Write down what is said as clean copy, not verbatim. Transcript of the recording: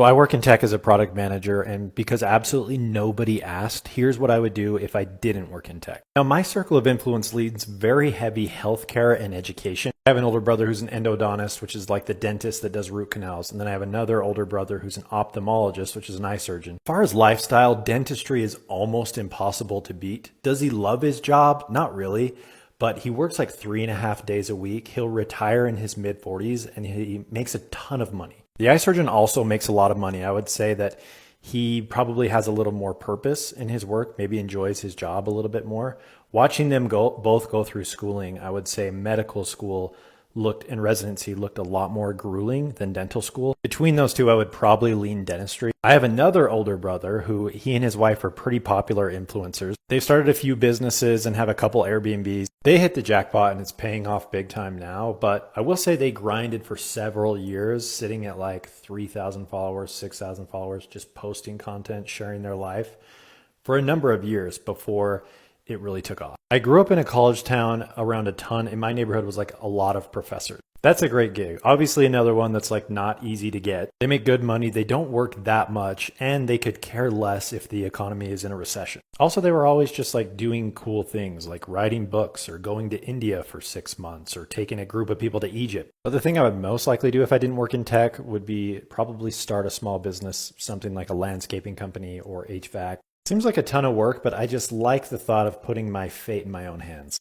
So I work in tech as a product manager, and because absolutely nobody asked, here's what I would do if I didn't work in tech. Now, my circle of influence leads very heavy healthcare and education. I have an older brother who's an endodontist, which is like the dentist that does root canals. And then I have another older brother who's an ophthalmologist, which is an eye surgeon. As far as lifestyle, dentistry is almost impossible to beat. Does he love his job? Not really. But he works like 3.5 days a week. He'll retire in his mid 40s and he makes a ton of money. The eye surgeon also makes a lot of money. I would say that he probably has a little more purpose in his work, maybe enjoys his job a little bit more. Watching them both go through schooling, I would say medical school and residency looked a lot more grueling than dental school. Between those two, I would probably lean dentistry. I have another older brother who he and his wife are pretty popular influencers. They've started a few businesses and have a couple Airbnbs. They hit the jackpot and it's paying off big time now. But I will say they grinded for several years, sitting at like 3,000 followers, 6,000 followers, just posting content, sharing their life for a number of years before it really took off. I grew up in a college town around a ton. In my neighborhood was like a lot of professors. That's a great gig. Obviously another one that's like not easy to get. They make good money. They don't work that much and they could care less if the economy is in a recession. Also, they were always just like doing cool things like writing books or going to India for 6 months or taking a group of people to Egypt. But the thing I would most likely do if I didn't work in tech would be probably start a small business, something like a landscaping company or HVAC. Seems like a ton of work, but I just like the thought of putting my fate in my own hands.